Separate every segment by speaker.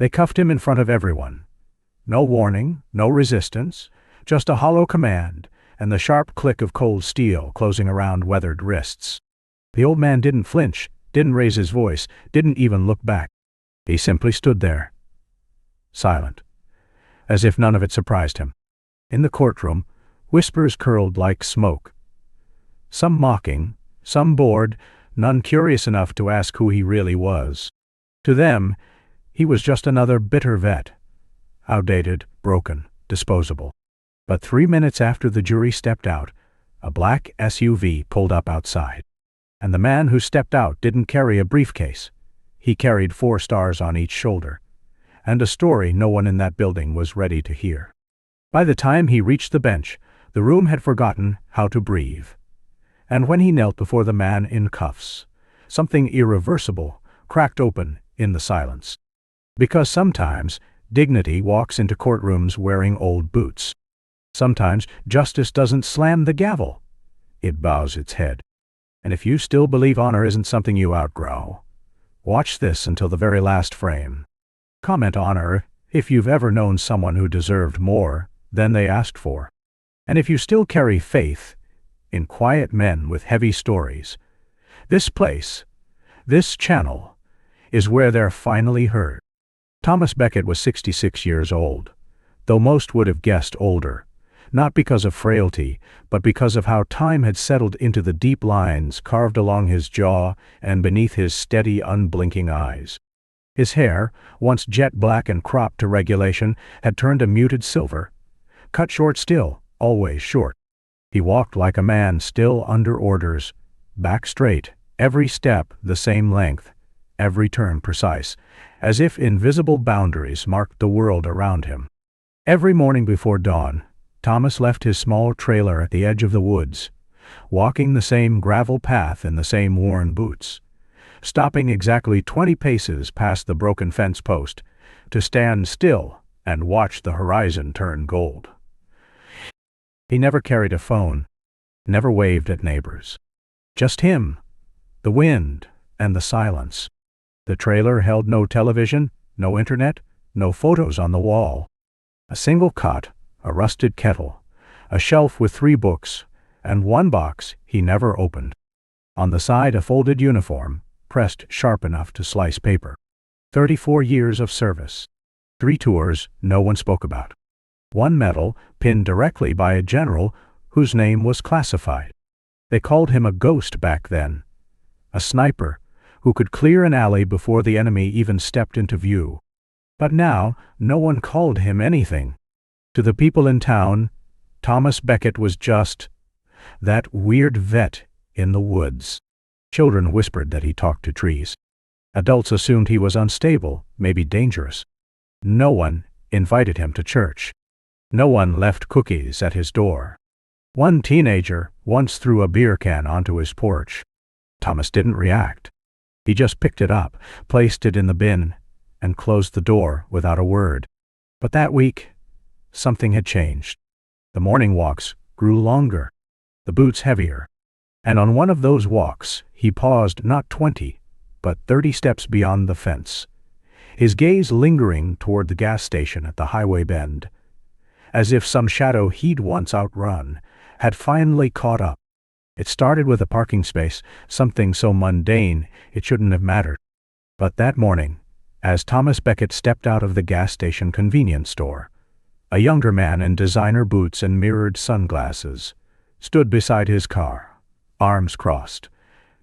Speaker 1: They cuffed him in front of everyone. No warning, no resistance, just a hollow command and the sharp click of cold steel closing around weathered wrists. The old man didn't flinch, didn't raise his voice, didn't even look back. He simply stood there, silent, as if none of it surprised him. In the courtroom, whispers curled like smoke. Some mocking, some bored, none curious enough to ask who he really was. To them, he was just another bitter vet, outdated, broken, disposable. But 3 minutes after the jury stepped out, a black SUV pulled up outside. And the man who stepped out didn't carry a briefcase. He carried 4 stars on each shoulder, and a story no one in that building was ready to hear. By the time he reached the bench, the room had forgotten how to breathe. And when he knelt before the man in cuffs, something irreversible cracked open in the silence. Because sometimes dignity walks into courtrooms wearing old boots. Sometimes justice doesn't slam the gavel. It bows its head. And if you still believe honor isn't something you outgrow, watch this until the very last frame. Comment honor if you've ever known someone who deserved more than they asked for. And if you still carry faith in quiet men with heavy stories, this place, this channel, is where they're finally heard. Thomas Becket was 66 years old, though most would have guessed older. Not because of frailty, but because of how time had settled into the deep lines carved along his jaw and beneath his steady, unblinking eyes. His hair, once jet black and cropped to regulation, had turned a muted silver. Cut short still, always short. He walked like a man still under orders, back straight, every step the same length, every turn precise, as if invisible boundaries marked the world around him. Every morning before dawn, Thomas left his small trailer at the edge of the woods, walking the same gravel path in the same worn boots, stopping exactly 20 paces past the broken fence post to stand still and watch the horizon turn gold. He never carried a phone, never waved at neighbors. Just him, the wind, and the silence. The trailer held no television, no internet, no photos on the wall. A single cot, a rusted kettle, a shelf with 3 books, and 1 box he never opened. On the side a folded uniform, pressed sharp enough to slice paper. 34 years of service. 3 tours no one spoke about. 1 medal pinned directly by a general whose name was classified. They called him a ghost back then. A sniper who could clear an alley before the enemy even stepped into view. But now no one called him anything. To the people in town, Thomas Becket was just that weird vet in the woods. Children whispered that he talked to trees. Adults assumed he was unstable, maybe dangerous. No one invited him to church. No one left cookies at his door. One teenager once threw a beer can onto his porch. Thomas didn't react. He just picked it up, placed it in the bin, and closed the door without a word. But that week, something had changed. The morning walks grew longer, the boots heavier. And on one of those walks, he paused not 20, but 30 steps beyond the fence, his gaze lingering toward the gas station at the highway bend, as if some shadow he'd once outrun had finally caught up. It started with a parking space, something so mundane it shouldn't have mattered. But that morning, as Thomas Becket stepped out of the gas station convenience store, a younger man in designer boots and mirrored sunglasses stood beside his car, arms crossed,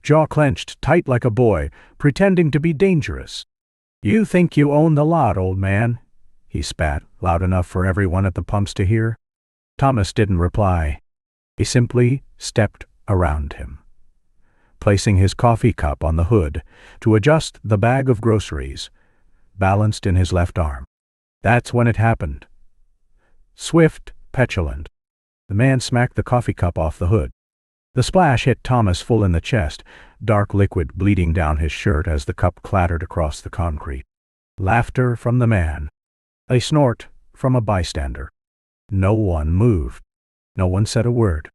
Speaker 1: jaw clenched tight like a boy, pretending to be dangerous. "You think you own the lot, old man," he spat, loud enough for everyone at the pumps to hear. Thomas didn't reply. He simply stepped around him, placing his coffee cup on the hood to adjust the bag of groceries, balanced in his left arm. That's when it happened. Swift, petulant. The man smacked the coffee cup off the hood. The splash hit Thomas full in the chest, dark liquid bleeding down his shirt as the cup clattered across the concrete. Laughter from the man. A snort from a bystander. No one moved. No one said a word.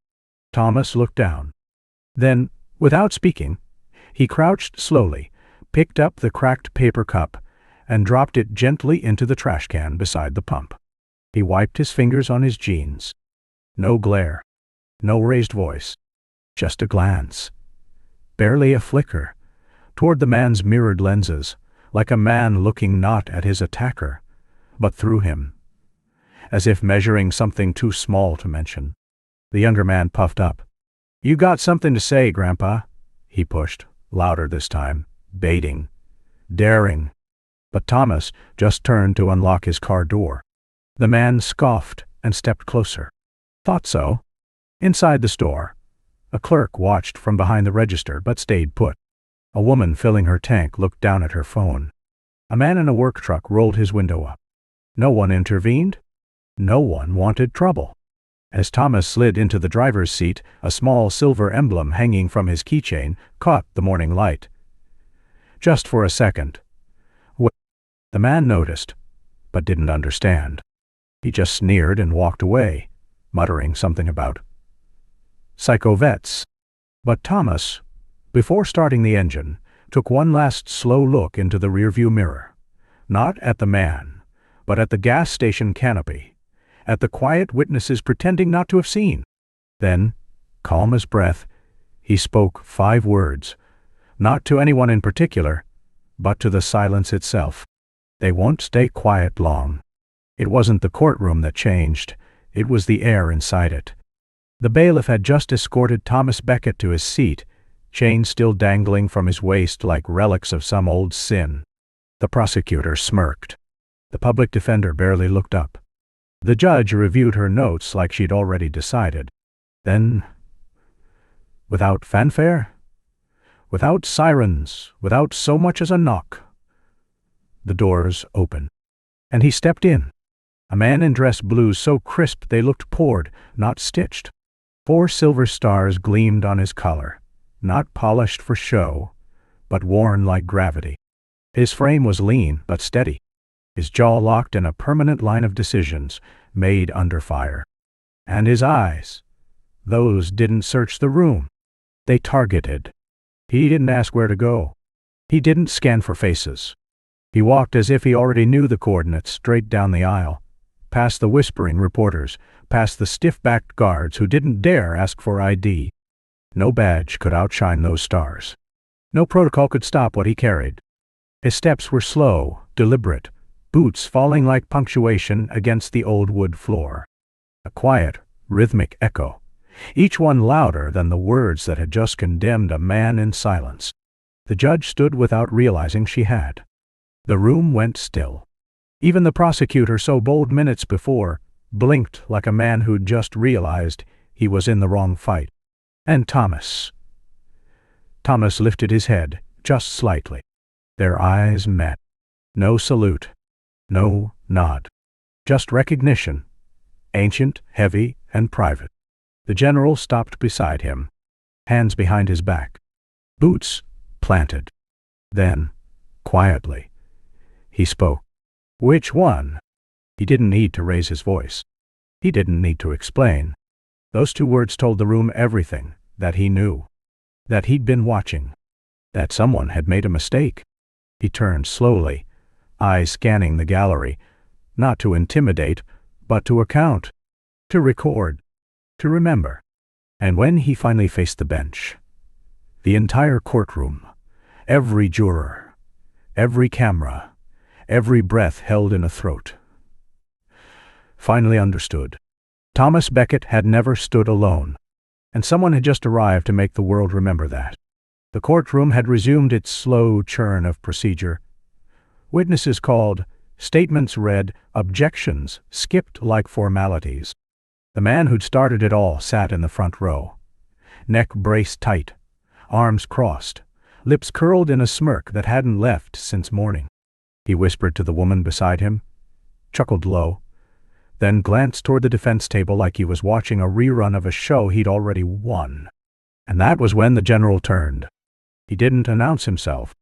Speaker 1: Thomas looked down. Then, without speaking, he crouched slowly, picked up the cracked paper cup, and dropped it gently into the trash can beside the pump. He wiped his fingers on his jeans. No glare. No raised voice. Just a glance. Barely a flicker. Toward the man's mirrored lenses, like a man looking not at his attacker, but through him, as if measuring something too small to mention. The younger man puffed up. "You got something to say, Grandpa?" He pushed, louder this time, baiting, daring. But Thomas just turned to unlock his car door. The man scoffed and stepped closer. "Thought so." Inside the store, a clerk watched from behind the register but stayed put. A woman filling her tank looked down at her phone. A man in a work truck rolled his window up. No one intervened. No one wanted trouble. As Thomas slid into the driver's seat, a small silver emblem hanging from his keychain caught the morning light. Just for a second. The man noticed, but didn't understand. He just sneered and walked away, muttering something about psycho vets. But Thomas, before starting the engine, took one last slow look into the rearview mirror. Not at the man, but at the gas station canopy, at the quiet witnesses pretending not to have seen. Then, calm as breath, he spoke 5 words, not to anyone in particular, but to the silence itself. They won't stay quiet long. It wasn't the courtroom that changed, it was the air inside it. The bailiff had just escorted Thomas Becket to his seat, chains still dangling from his waist like relics of some old sin. The prosecutor smirked. The public defender barely looked up. The judge reviewed her notes like she'd already decided. Then, without fanfare, without sirens, without so much as a knock, the doors opened, and he stepped in. A man in dress blues so crisp they looked poured, not stitched. 4 silver stars gleamed on his collar, not polished for show, but worn like gravity. His frame was lean but steady, his jaw locked in a permanent line of decisions made under fire. And his eyes, those didn't search the room. They targeted. He didn't ask where to go. He didn't scan for faces. He walked as if he already knew the coordinates straight down the aisle, past the whispering reporters, past the stiff-backed guards who didn't dare ask for ID. No badge could outshine those stars. No protocol could stop what he carried. His steps were slow, deliberate, boots falling like punctuation against the old wood floor. A quiet, rhythmic echo, each one louder than the words that had just condemned a man in silence. The judge stood without realizing she had. The room went still. Even the prosecutor, so bold minutes before, blinked like a man who'd just realized he was in the wrong fight. And Thomas lifted his head, just slightly. Their eyes met. No salute. No nod. Just recognition. Ancient, heavy, and private. The general stopped beside him, hands behind his back. Boots planted. Then, quietly, he spoke. "Which one?" He didn't need to raise his voice. He didn't need to explain. Those 2 words told the room everything that he knew, that he'd been watching, that someone had made a mistake. He turned slowly, eyes scanning the gallery, not to intimidate, but to account, to record, to remember. And when he finally faced the bench, the entire courtroom, every juror, every camera, every breath held in a throat, finally understood. Thomas Becket had never stood alone, and someone had just arrived to make the world remember that. The courtroom had resumed its slow churn of procedure. Witnesses called, statements read, objections skipped like formalities. The man who'd started it all sat in the front row, neck braced tight, arms crossed, lips curled in a smirk that hadn't left since morning. He whispered to the woman beside him, chuckled low, then glanced toward the defense table like he was watching a rerun of a show he'd already won. And that was when the general turned. He didn't announce himself.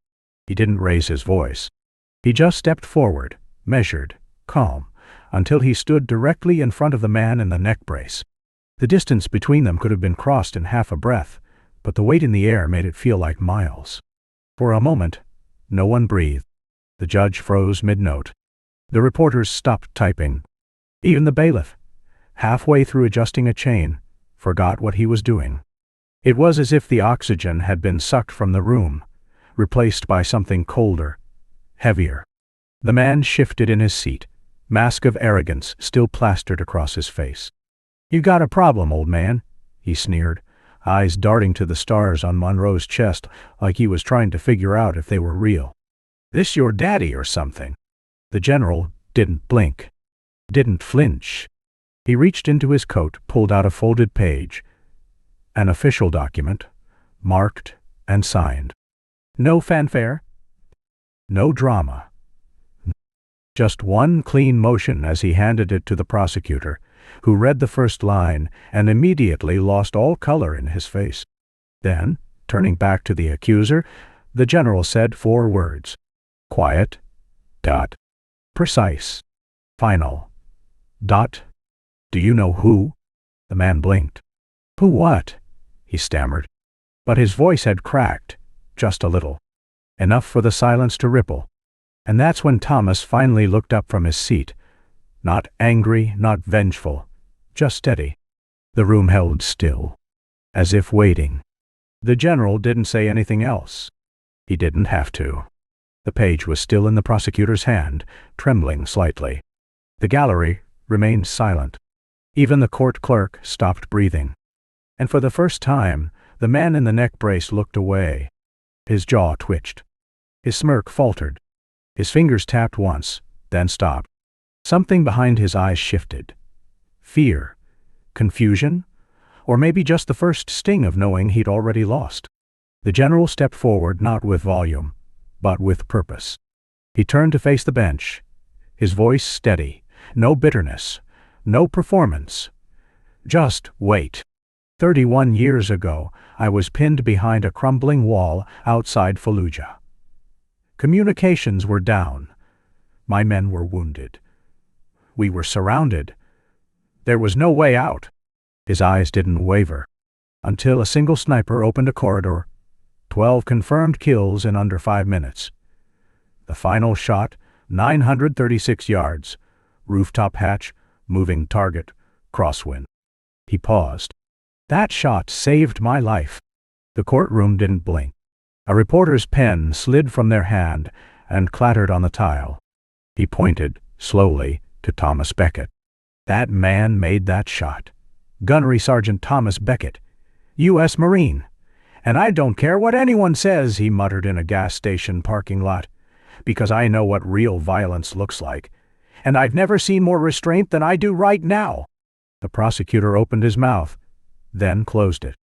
Speaker 1: He didn't raise his voice. He just stepped forward, measured, calm, until he stood directly in front of the man in the neck brace. The distance between them could have been crossed in half a breath, but the weight in the air made it feel like miles. For a moment, no one breathed. The judge froze mid-note. The reporters stopped typing. Even the bailiff, halfway through adjusting a chain, forgot what he was doing. It was as if the oxygen had been sucked from the room, replaced by something colder, heavier. The man shifted in his seat, mask of arrogance still plastered across his face. "You got a problem, old man," he sneered, eyes darting to the stars on Monroe's chest like he was trying to figure out if they were real. "This your daddy or something?" The general didn't blink, didn't flinch. He reached into his coat, pulled out a folded page, an official document, marked and signed. No fanfare, no drama. Just one clean motion as he handed it to the prosecutor, who read the first line and immediately lost all color in his face. Then, turning back to the accuser, the general said 4 words. Quiet. Dot. Precise. Final. Dot. Do you know who? The man blinked. Who what? He stammered. But his voice had cracked, just a little. Enough for the silence to ripple. And that's when Thomas finally looked up from his seat. Not angry, not vengeful, just steady. The room held still, as if waiting. The general didn't say anything else. He didn't have to. The page was still in the prosecutor's hand, trembling slightly. The gallery remained silent. Even the court clerk stopped breathing. And for the first time, the man in the neck brace looked away. His jaw twitched. His smirk faltered. His fingers tapped once, then stopped. Something behind his eyes shifted. Fear, confusion, or maybe just the first sting of knowing he'd already lost. The general stepped forward, not with volume, but with purpose. He turned to face the bench, his voice steady, no bitterness, no performance. Just wait. 31 years ago, I was pinned behind a crumbling wall outside Fallujah. Communications were down. My men were wounded. We were surrounded. There was no way out. His eyes didn't waver. Until a single sniper opened a corridor. 12 confirmed kills in under 5 minutes. The final shot, 936 yards. Rooftop hatch, moving target, crosswind. He paused. That shot saved my life. The courtroom didn't blink. A reporter's pen slid from their hand and clattered on the tile. He pointed, slowly, to Thomas Beckett. That man made that shot. Gunnery Sergeant Thomas Beckett, U.S. Marine. And I don't care what anyone says, he muttered in a gas station parking lot, because I know what real violence looks like. And I've never seen more restraint than I do right now. The prosecutor opened his mouth, then closed it.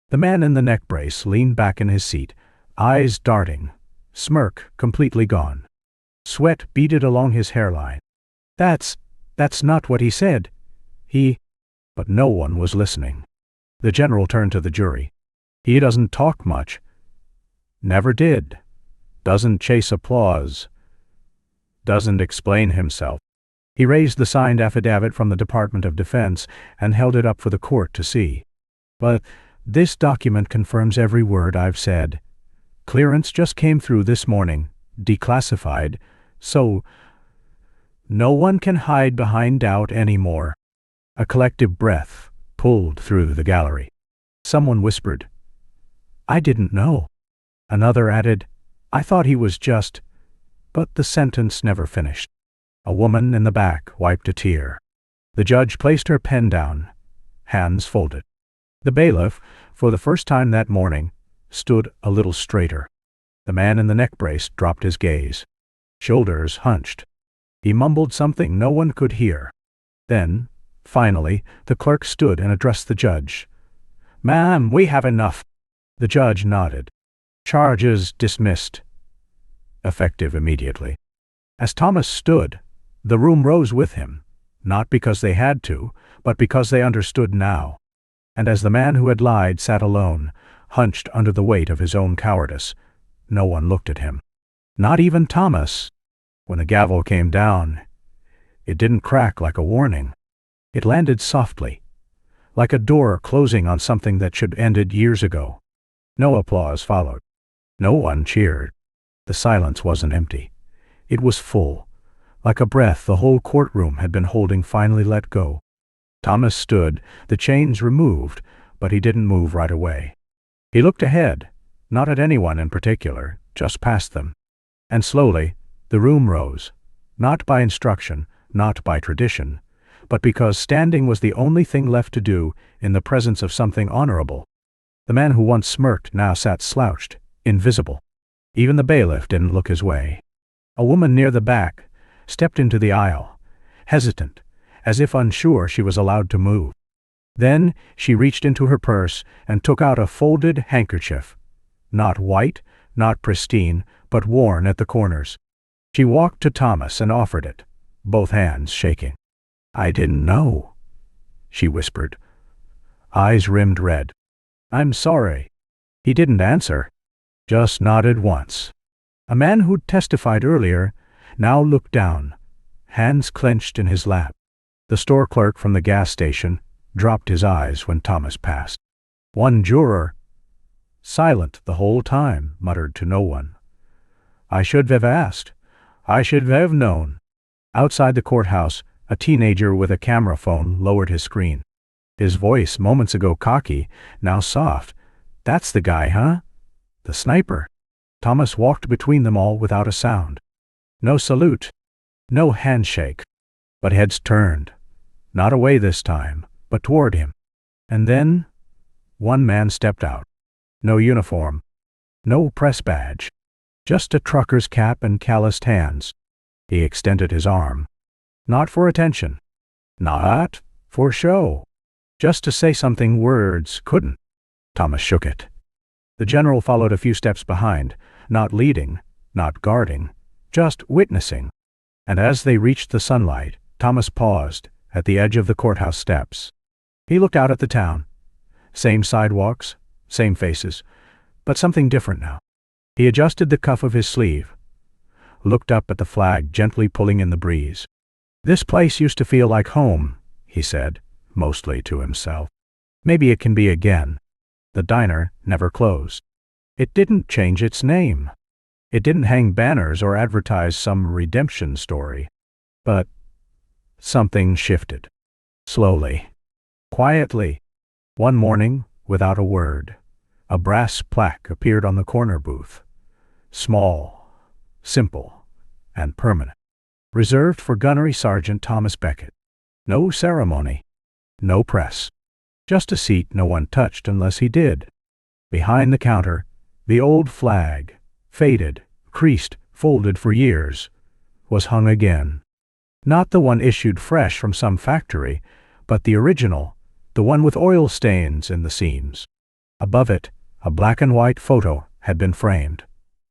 Speaker 1: The man in the neck brace leaned back in his seat, eyes darting, smirk completely gone. Sweat beaded along his hairline. That's not what he said. But no one was listening. The general turned to the jury. He doesn't talk much. Never did. Doesn't chase applause. Doesn't explain himself. He raised the signed affidavit from the Department of Defense and held it up for the court to see. But this document confirms every word I've said. Clearance just came through this morning, declassified, so no one can hide behind doubt anymore. A collective breath pulled through the gallery. Someone whispered, I didn't know. Another added, I thought he was just... But the sentence never finished. A woman in the back wiped a tear. The judge placed her pen down, hands folded. The bailiff, for the first time that morning, stood a little straighter. The man in the neck brace dropped his gaze. Shoulders hunched. He mumbled something no one could hear. Then, finally, the clerk stood and addressed the judge. Ma'am, we have enough. The judge nodded. Charges dismissed. Effective immediately. As Thomas stood, the room rose with him, not because they had to, but because they understood now. And as the man who had lied sat alone, hunched under the weight of his own cowardice, no one looked at him. Not even Thomas. When the gavel came down, it didn't crack like a warning. It landed softly, like a door closing on something that should ended years ago. No applause followed. No one cheered. The silence wasn't empty. It was full. Like a breath the whole courtroom had been holding finally let go. Thomas stood, the chains removed, but he didn't move right away. He looked ahead, not at anyone in particular, just past them. And slowly, the room rose. Not by instruction, not by tradition, but because standing was the only thing left to do in the presence of something honorable. The man who once smirked now sat slouched, invisible. Even the bailiff didn't look his way. A woman near the back stepped into the aisle, hesitant, as if unsure she was allowed to move. Then she reached into her purse and took out a folded handkerchief. Not white, not pristine, but worn at the corners. She walked to Thomas and offered it, both hands shaking. "I didn't know," she whispered, eyes rimmed red. "I'm sorry." He didn't answer, just nodded once. A man who'd testified earlier now looked down, hands clenched in his lap. The store clerk from the gas station dropped his eyes when Thomas passed. One juror, silent the whole time, muttered to no one. "I should have asked. I should have known." Outside the courthouse, a teenager with a camera phone lowered his screen. His voice, moments ago cocky, now soft. "That's the guy, huh? The sniper." Thomas walked between them all without a sound. No salute, no handshake, but heads turned, not away this time, but toward him. And then one man stepped out. No uniform, no press badge, just a trucker's cap and calloused hands. He extended his arm. Not for attention, not for show, just to say something words couldn't. Thomas shook it. The general followed a few steps behind, not leading, not guarding, just witnessing. And as they reached the sunlight, Thomas paused at the edge of the courthouse steps. He looked out at the town. Same sidewalks, same faces, but something different now. He adjusted the cuff of his sleeve, looked up at the flag gently pulling in the breeze. "This place used to feel like home," he said, mostly to himself. "Maybe it can be again." The diner never closed. It didn't change its name. It didn't hang banners or advertise some redemption story. But something shifted. Slowly, quietly. One morning, without a word, a brass plaque appeared on the corner booth. Small, simple, and permanent. Reserved for Gunnery Sergeant Thomas Beckett. No ceremony. No press. Just a seat no one touched unless he did. Behind the counter, the old flag, faded, creased, folded for years, was hung again. Not the one issued fresh from some factory, but the original, the one with oil stains in the seams. Above it, a black and white photo had been framed.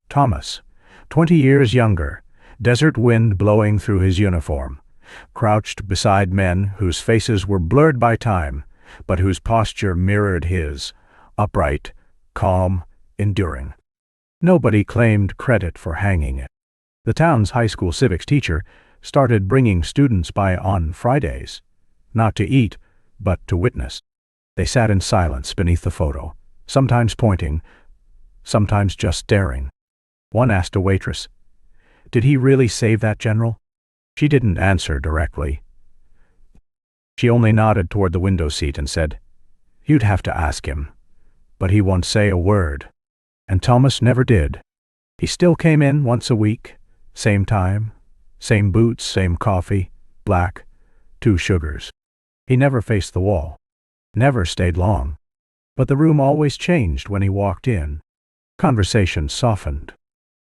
Speaker 1: Thomas, 20 years younger, desert wind blowing through his uniform, crouched beside men whose faces were blurred by time, but whose posture mirrored his, upright, calm, enduring. Nobody claimed credit for hanging it. The town's high school civics teacher started bringing students by on Fridays, not to eat, but to witness. They sat in silence beneath the photo, sometimes pointing, sometimes just staring. One asked a waitress, "Did he really save that general?" She didn't answer directly. She only nodded toward the window seat and said, "You'd have to ask him, but he won't say a word." And Thomas never did. He still came in once a week, same time, same boots, same coffee, black, 2 sugars. He never faced the wall, never stayed long. But the room always changed when he walked in. Conversation softened,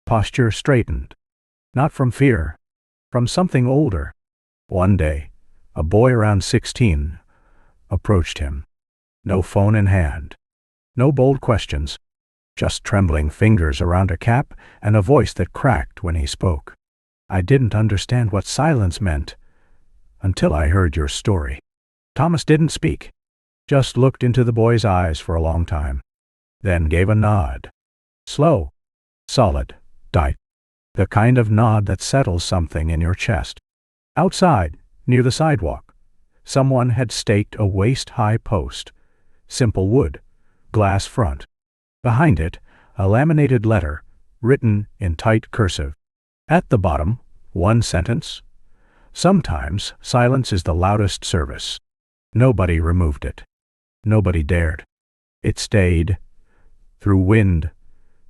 Speaker 1: posture straightened. Not from fear, from something older. One day, a boy around 16 approached him. No phone in hand, no bold questions, just trembling fingers around a cap and a voice that cracked when he spoke. "I didn't understand what silence meant until I heard your story." Thomas didn't speak, just looked into the boy's eyes for a long time, then gave a nod. Slow, solid, tight. The kind of nod that settles something in your chest. Outside, near the sidewalk, someone had staked a waist-high post, simple wood, glass front. Behind it, a laminated letter, written in tight cursive. At the bottom, one sentence. Sometimes silence is the loudest service. Nobody removed it. Nobody dared. It stayed. Through wind,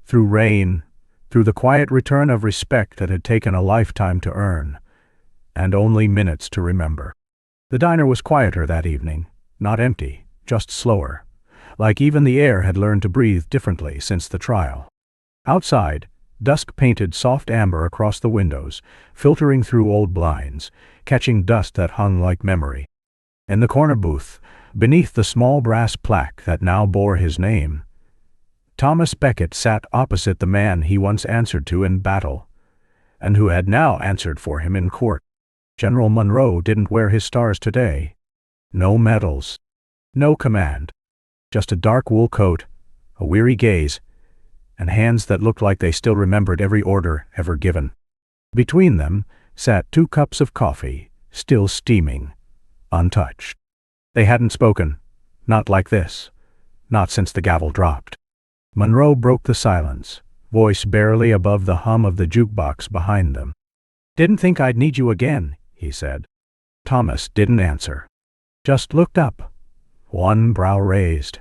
Speaker 1: through rain, through the quiet return of respect that had taken a lifetime to earn, and only minutes to remember. The diner was quieter that evening, not empty, just slower, like even the air had learned to breathe differently since the trial. Outside, dusk painted soft amber across the windows, filtering through old blinds, catching dust that hung like memory. In the corner booth, beneath the small brass plaque that now bore his name, Thomas Becket sat opposite the man he once answered to in battle, and who had now answered for him in court. General Monroe didn't wear his stars today. No medals. No command. Just a dark wool coat, a weary gaze, and hands that looked like they still remembered every order ever given. Between them sat 2 cups of coffee, still steaming, untouched. They hadn't spoken, not like this, not since the gavel dropped. Monroe broke the silence, voice barely above the hum of the jukebox behind them. "Didn't think I'd need you again," he said. Thomas didn't answer, just looked up, one brow raised,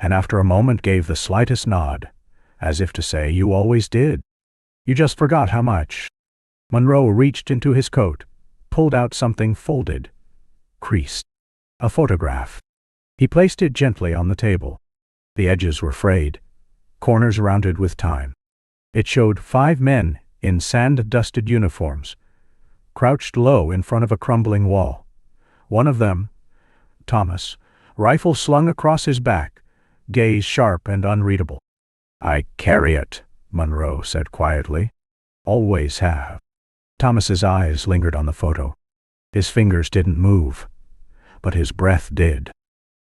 Speaker 1: and after a moment gave the slightest nod, as if to say, "You always did. You just forgot how much." Monroe reached into his coat, pulled out something folded, creased. A photograph. He placed it gently on the table. The edges were frayed, corners rounded with time. It showed 5 men in sand-dusted uniforms, crouched low in front of a crumbling wall. One of them, Thomas, rifle slung across his back, gaze sharp and unreadable. "I carry it," Monroe said quietly. "Always have." Thomas's eyes lingered on the photo. His fingers didn't move, but his breath did.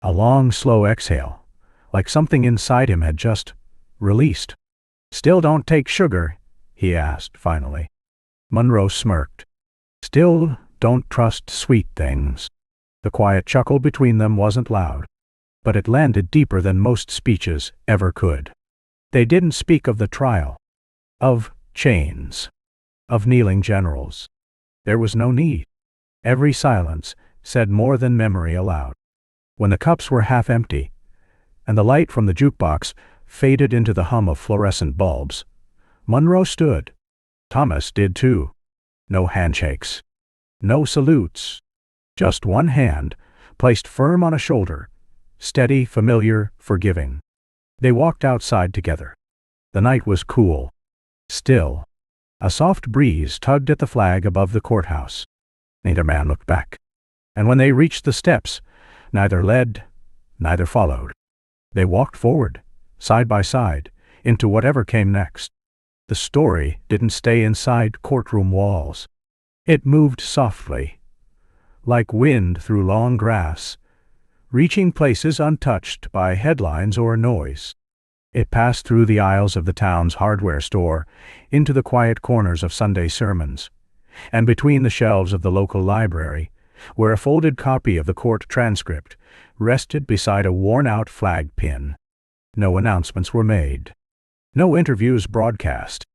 Speaker 1: A long, slow exhale, like something inside him had just released. "Still don't take sugar?" he asked finally. Monroe smirked. "Still don't trust sweet things." The quiet chuckle between them wasn't loud, but it landed deeper than most speeches ever could. They didn't speak of the trial, of chains, of kneeling generals. There was no need. Every silence said more than memory allowed. When the cups were half empty, and the light from the jukebox faded into the hum of fluorescent bulbs, Monroe stood. Thomas did too. No handshakes. No salutes. Just one hand, placed firm on a shoulder, steady, familiar, forgiving. They walked outside together. The night was cool, still. A soft breeze tugged at the flag above the courthouse. Neither man looked back. And when they reached the steps, neither led, neither followed. They walked forward, side by side, into whatever came next. The story didn't stay inside courtroom walls. It moved softly, like wind through long grass, reaching places untouched by headlines or noise. It passed through the aisles of the town's hardware store, into the quiet corners of Sunday sermons, and between the shelves of the local library, where a folded copy of the court transcript rested beside a worn-out flag pin. No announcements were made. No interviews broadcast.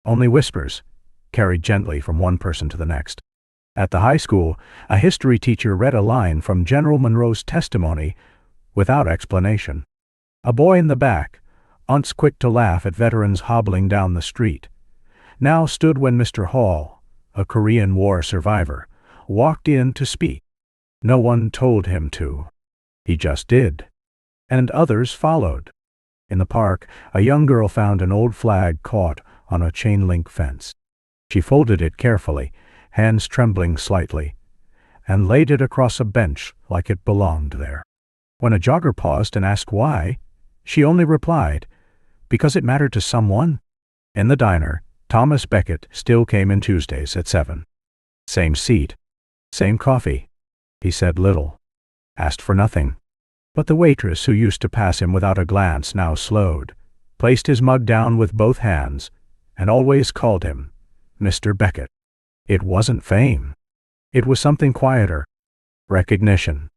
Speaker 1: Only whispers, carried gently from one person to the next. At the high school, a history teacher read a line from General Monroe's testimony without explanation. A boy in the back, once quick to laugh at veterans hobbling down the street, now stood when Mr. Hall, a Korean War survivor, walked in to speak. No one told him to. He just did. And others followed. In the park, a young girl found an old flag caught on a chain-link fence. She folded it carefully, hands trembling slightly, and laid it across a bench like it belonged there. When a jogger paused and asked why, she only replied, "Because it mattered to someone." In the diner, Thomas Becket still came in Tuesdays at 7. Same seat, same coffee. He said little, asked for nothing. But the waitress who used to pass him without a glance now slowed, placed his mug down with both hands, and always called him Mr. Becket. It wasn't fame. It was something quieter. Recognition.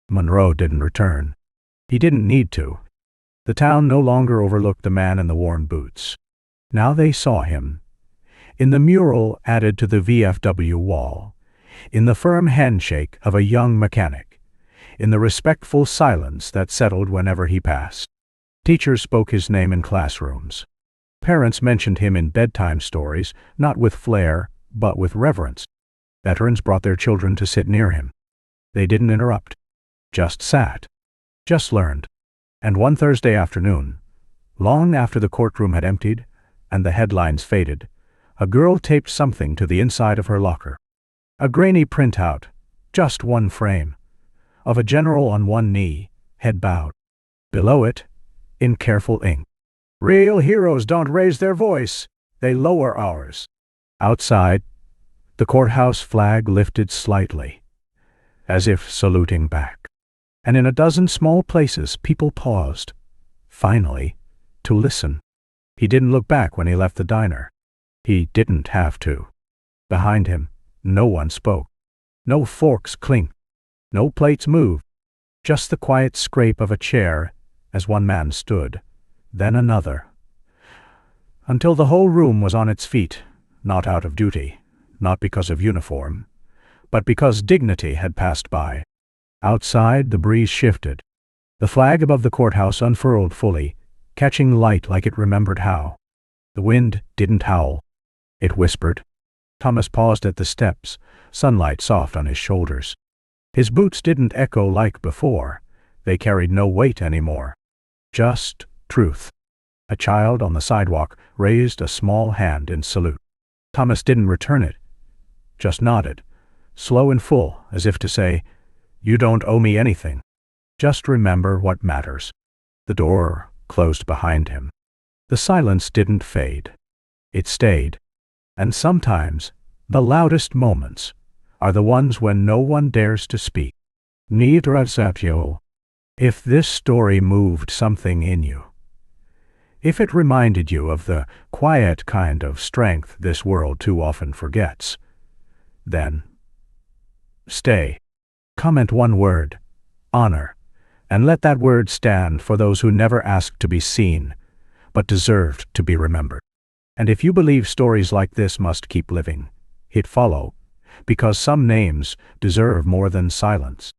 Speaker 1: Monroe didn't return. He didn't need to. The town no longer overlooked the man in the worn boots. Now they saw him, in the mural added to the VFW wall, in the firm handshake of a young mechanic, in the respectful silence that settled whenever he passed. Teachers spoke his name in classrooms. Parents mentioned him in bedtime stories, not with flair, but with reverence. Veterans brought their children to sit near him. They didn't interrupt. Just sat. Just learned. And one Thursday afternoon, long after the courtroom had emptied and the headlines faded, a girl taped something to the inside of her locker. A grainy printout, just one frame, of a general on one knee, head bowed. Below it, in careful ink, "Real heroes don't raise their voice, they lower ours." Outside, the courthouse flag lifted slightly, as if saluting back. And in a dozen small places people paused, finally, to listen. He didn't look back when he left the diner. He didn't have to. Behind him, no one spoke. No forks clinked. No plates moved. Just the quiet scrape of a chair as one man stood, then another. Until the whole room was on its feet, not out of duty, not because of uniform, but because dignity had passed by. Outside, the breeze shifted. The flag above the courthouse unfurled fully, catching light like it remembered how. The wind didn't howl. It whispered. Thomas paused at the steps, sunlight soft on his shoulders. His boots didn't echo like before. They carried no weight anymore. Just truth. A child on the sidewalk raised a small hand in salute. Thomas didn't return it, just nodded, slow and full, as if to say, "You don't owe me anything. Just remember what matters." The door closed behind him. The silence didn't fade. It stayed. And sometimes, the loudest moments are the ones when no one dares to speak. If this story moved something in you, if it reminded you of the quiet kind of strength this world too often forgets, then stay. Comment one word, honor, and let that word stand for those who never asked to be seen, but deserved to be remembered. And if you believe stories like this must keep living, hit follow, because some names deserve more than silence.